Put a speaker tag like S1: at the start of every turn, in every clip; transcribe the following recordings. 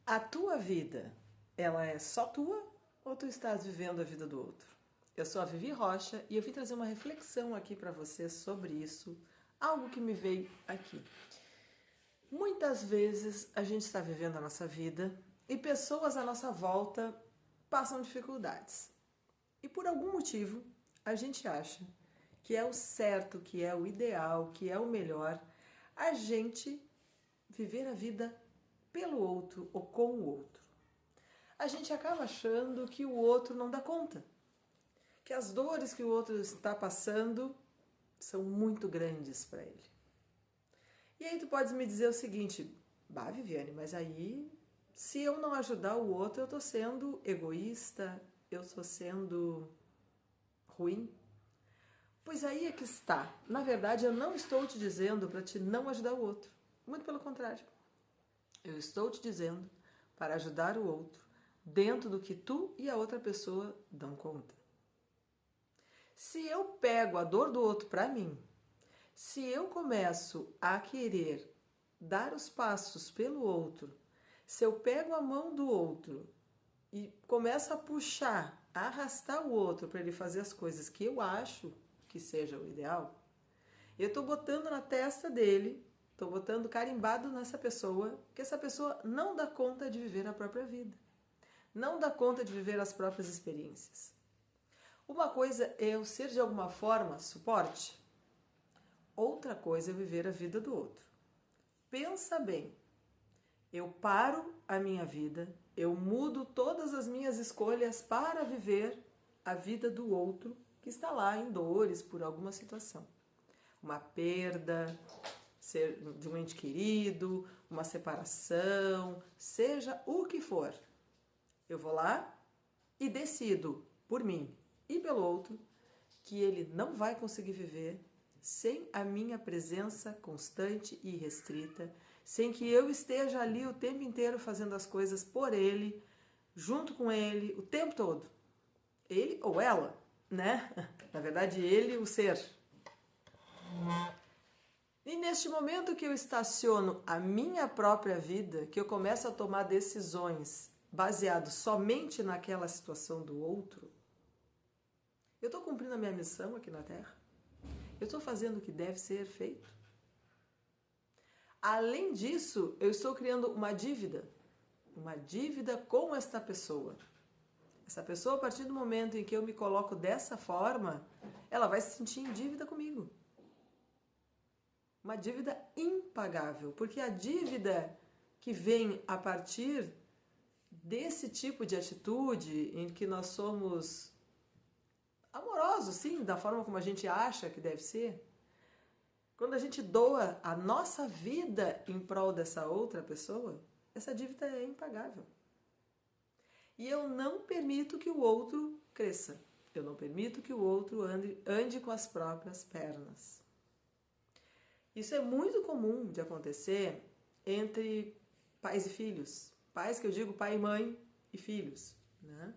S1: A tua vida, ela é só tua ou tu estás vivendo a vida do outro? Eu sou a Vivi Rocha e eu vim trazer uma reflexão aqui para você sobre isso, algo que me veio aqui. Muitas vezes a gente está vivendo a nossa vida e pessoas à nossa volta passam dificuldades. E por algum motivo a gente acha que é o certo, que é o ideal, que é o melhor a gente viver a vida pelo outro ou com o outro. A gente acaba achando que o outro não dá conta, que as dores que o outro está passando são muito grandes para ele. E aí tu podes me dizer o seguinte: bah, Viviane, mas aí se eu não ajudar o outro, eu estou sendo egoísta, eu estou sendo ruim. Pois aí é que está. Na verdade, eu não estou te dizendo para te não ajudar o outro. Muito pelo contrário. Eu estou te dizendo para ajudar o outro dentro do que tu e a outra pessoa dão conta. Se eu pego a dor do outro para mim, se eu começo a querer dar os passos pelo outro, se eu pego a mão do outro e começo a puxar, a arrastar o outro para ele fazer as coisas que eu acho que seja o ideal, eu estou botando na testa dele, estou botando carimbado nessa pessoa, que essa pessoa não dá conta de viver a própria vida, não dá conta de viver as próprias experiências. Uma coisa é eu ser de alguma forma suporte, outra coisa é viver a vida do outro. Pensa bem, eu paro a minha vida, eu mudo todas as minhas escolhas para viver a vida do outro que está lá em dores por alguma situação. Uma perda, ser de um ente querido, uma separação, seja o que for. Eu vou lá e decido por mim e pelo outro que ele não vai conseguir viver sem a minha presença constante e restrita, sem que eu esteja ali o tempo inteiro fazendo as coisas por ele, junto com ele, o tempo todo. Ele ou ela, né? Na verdade, ele, o ser. E neste momento que eu estaciono a minha própria vida, que eu começo a tomar decisões baseado somente naquela situação do outro, eu estou cumprindo a minha missão aqui na Terra? Eu estou fazendo o que deve ser feito? Além disso, eu estou criando uma dívida com esta pessoa. Essa pessoa, a partir do momento em que eu me coloco dessa forma, ela vai se sentir em dívida comigo. Uma dívida impagável, porque a dívida que vem a partir desse tipo de atitude em que nós somos amorosos, sim, da forma como a gente acha que deve ser, quando a gente doa a nossa vida em prol dessa outra pessoa, essa dívida é impagável. E eu não permito que o outro cresça. Eu não permito que o outro ande com as próprias pernas. Isso é muito comum de acontecer entre pais e filhos. Pais que eu digo pai e mãe e filhos, né?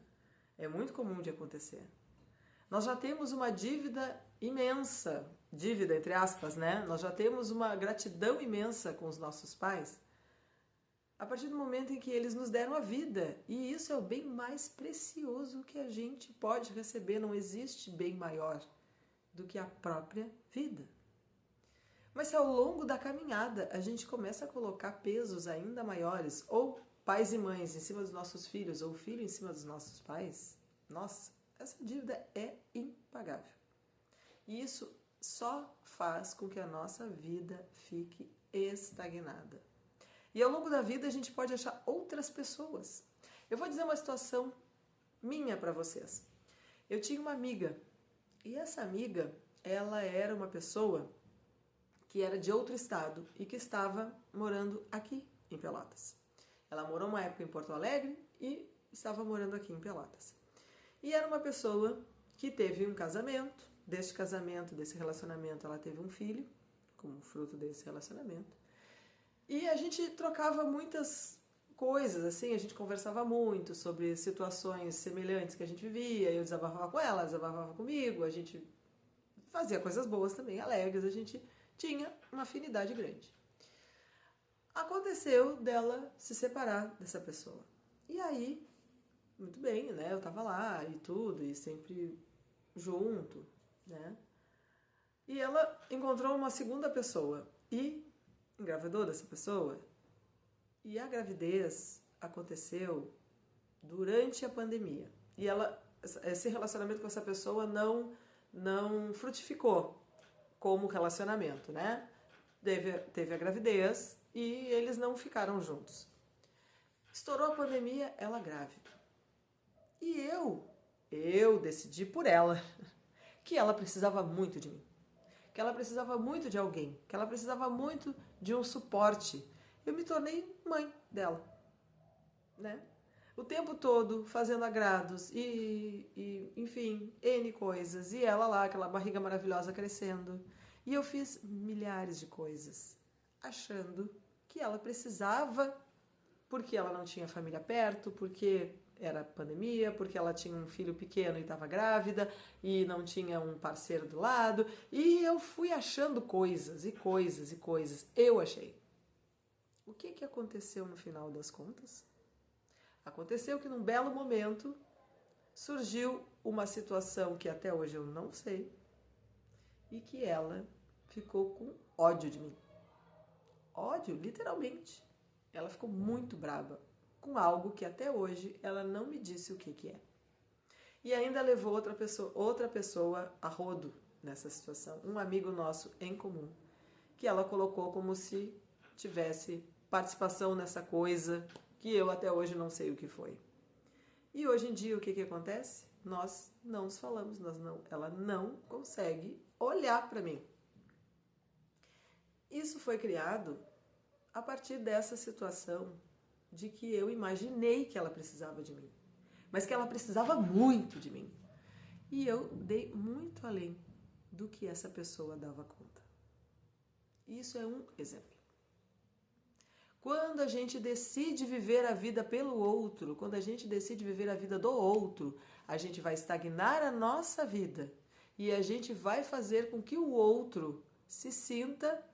S1: É muito comum de acontecer. Nós já temos uma dívida imensa, dívida entre aspas, né? Nós já temos uma gratidão imensa com os nossos pais a partir do momento em que eles nos deram a vida. E isso é o bem mais precioso que a gente pode receber. Não existe bem maior do que a própria vida. Mas se ao longo da caminhada a gente começa a colocar pesos ainda maiores, ou pais e mães em cima dos nossos filhos, ou filho em cima dos nossos pais, nossa, essa dívida é impagável. E isso só faz com que a nossa vida fique estagnada. E ao longo da vida a gente pode achar outras pessoas. Eu vou dizer uma situação minha para vocês. Eu tinha uma amiga, e essa amiga, ela era uma pessoa que era de outro estado e que estava morando aqui em Pelotas. Ela morou uma época em Porto Alegre e estava morando aqui em Pelotas. E era uma pessoa que teve um casamento, desse relacionamento ela teve um filho, como fruto desse relacionamento. E a gente trocava muitas coisas, assim, a gente conversava muito sobre situações semelhantes que a gente vivia, eu desabafava com ela desabafava comigo, a gente fazia coisas boas também, alegres, a gente tinha uma afinidade grande. Aconteceu dela se separar dessa pessoa. E aí, muito bem, né? Eu tava lá e tudo, e sempre junto, né? E ela encontrou uma segunda pessoa e engravidou dessa pessoa. E a gravidez aconteceu durante a pandemia. E esse relacionamento com essa pessoa não frutificou como relacionamento, né? Teve a gravidez e eles não ficaram juntos. Estourou a pandemia, ela grávida. E eu decidi por ela que ela precisava muito de mim. Que ela precisava muito de alguém. Que ela precisava muito de um suporte. Eu me tornei mãe dela, né? O tempo todo fazendo agrados enfim, N coisas. E ela lá, aquela barriga maravilhosa crescendo. E eu fiz milhares de coisas, achando que ela precisava, porque ela não tinha família perto, porque era pandemia, porque ela tinha um filho pequeno e estava grávida e não tinha um parceiro do lado. E eu fui achando coisas e coisas e coisas. Eu achei. O que aconteceu no final das contas? Aconteceu que num belo momento surgiu uma situação que até hoje eu não sei e que ela ficou com ódio de mim. Ódio, literalmente. Ela ficou muito brava com algo que até hoje ela não me disse o que é. E ainda levou outra pessoa a rodo nessa situação, um amigo nosso em comum, que ela colocou como se tivesse participação nessa coisa que eu até hoje não sei o que foi. E hoje em dia o que acontece? Nós não nos falamos, ela não consegue olhar para mim. Isso foi criado a partir dessa situação de que eu imaginei que ela precisava de mim, mas que ela precisava muito de mim. E eu dei muito além do que essa pessoa dava conta. Isso é um exemplo. Quando a gente decide viver a vida pelo outro, quando a gente decide viver a vida do outro, a gente vai estagnar a nossa vida e a gente vai fazer com que o outro se sinta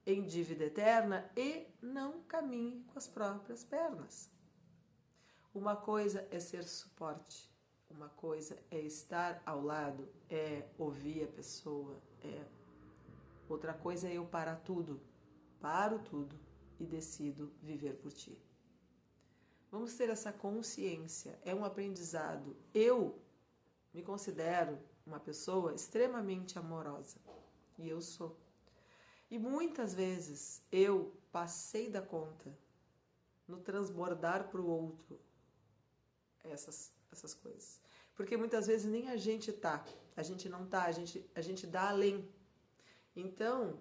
S1: em dívida eterna e não caminhe com as próprias pernas. Uma coisa é ser suporte, uma coisa é estar ao lado, é ouvir a pessoa, outra coisa é eu parar tudo, paro tudo e decido viver por ti. Vamos ter essa consciência, é um aprendizado. Eu me considero uma pessoa extremamente amorosa e eu sou. E muitas vezes eu passei da conta no transbordar para o outro essas coisas. Porque muitas vezes nem a gente tá, a gente não tá, a gente dá além. Então,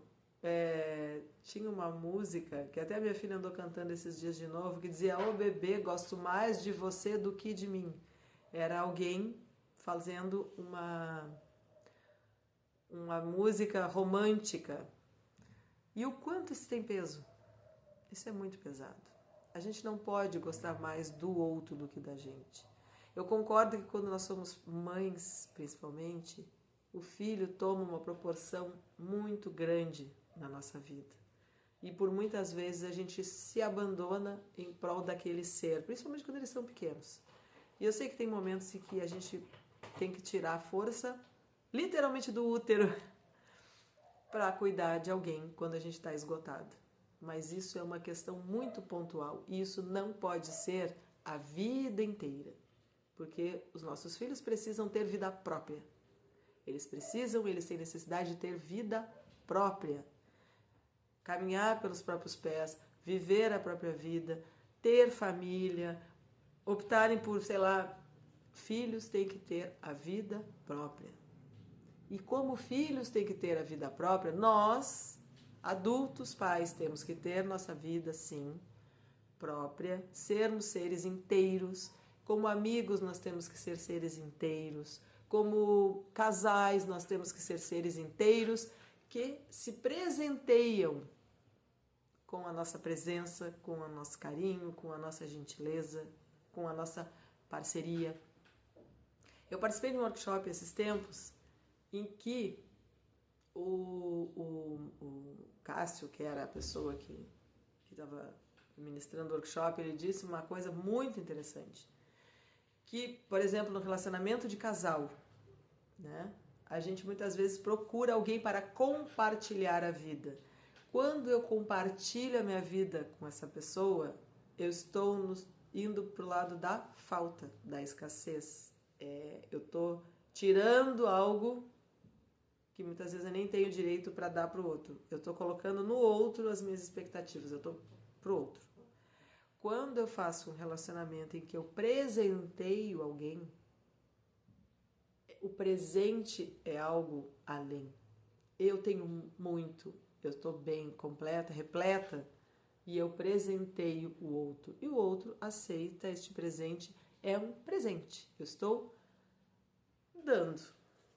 S1: tinha uma música que até a minha filha andou cantando esses dias de novo, que dizia: "Ô bebê, gosto mais de você do que de mim". Era alguém fazendo uma música romântica. E o quanto isso tem peso? Isso é muito pesado. A gente não pode gostar mais do outro do que da gente. Eu concordo que quando nós somos mães, principalmente, o filho toma uma proporção muito grande na nossa vida. E por muitas vezes a gente se abandona em prol daquele ser, principalmente quando eles são pequenos. E eu sei que tem momentos em que a gente tem que tirar a força, literalmente do útero, para cuidar de alguém quando a gente está esgotado. Mas isso é uma questão muito pontual e isso não pode ser a vida inteira, porque os nossos filhos precisam ter vida própria. Eles têm necessidade de ter vida própria. Caminhar pelos próprios pés, viver a própria vida, ter família, optarem por, filhos têm que ter a vida própria. E como filhos têm que ter a vida própria, nós, adultos, pais, temos que ter nossa vida, sim, própria, sermos seres inteiros. Como amigos, nós temos que ser seres inteiros. Como casais, nós temos que ser seres inteiros que se presenteiam com a nossa presença, com o nosso carinho, com a nossa gentileza, com a nossa parceria. Eu participei de um workshop esses tempos em que o Cássio, que era a pessoa que que estava ministrando o workshop, ele disse uma coisa muito interessante. Que, por exemplo, no relacionamento de casal, né? A gente muitas vezes procura alguém para compartilhar a vida. Quando eu compartilho a minha vida com essa pessoa, eu estou indo para o lado da falta, da escassez. Eu estou tirando algo que muitas vezes eu nem tenho direito para dar para o outro. Eu estou colocando no outro as minhas expectativas, eu estou para o outro. Quando eu faço um relacionamento em que eu presenteio alguém, o presente é algo além. Eu tenho muito, eu estou bem, completa, repleta, e eu presenteio o outro. E o outro aceita este presente, é um presente. Eu estou dando,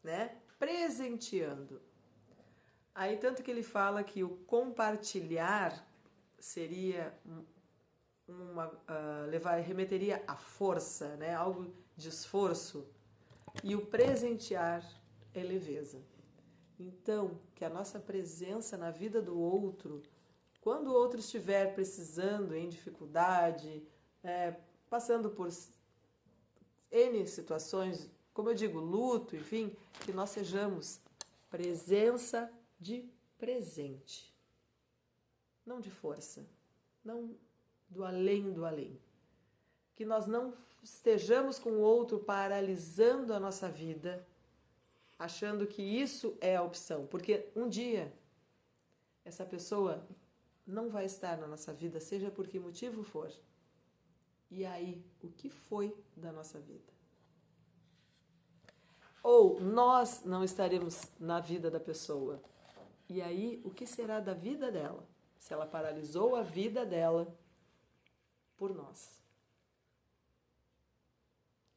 S1: né? Presenteando. Aí tanto que ele fala que o compartilhar seria remeteria à força, né? Algo de esforço. E o presentear é leveza. Então, que a nossa presença na vida do outro, quando o outro estiver precisando, em dificuldade, passando por N situações, como eu digo, luto, enfim, que nós sejamos presença de presente. Não de força, não do além do além. Que nós não estejamos com o outro paralisando a nossa vida, achando que isso é a opção. Porque um dia, essa pessoa não vai estar na nossa vida, seja por que motivo for. E aí, o que foi da nossa vida? Ou nós não estaremos na vida da pessoa. E aí, o que será da vida dela? Se ela paralisou a vida dela por nós.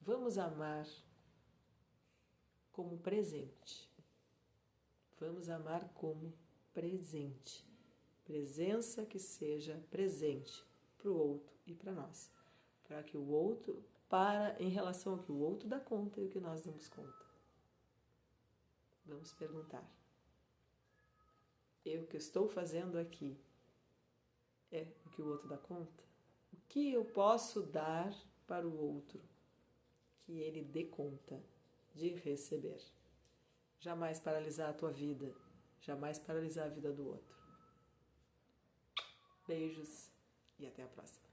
S1: Vamos amar como presente. Vamos amar como presente. Presença que seja presente para o outro e para nós. Para que o outro, em relação ao que o outro dá conta e o que nós damos conta. Vamos perguntar. O que estou fazendo aqui é o que o outro dá conta? O que eu posso dar para o outro que ele dê conta de receber? Jamais paralisar a tua vida, jamais paralisar a vida do outro. Beijos e até a próxima.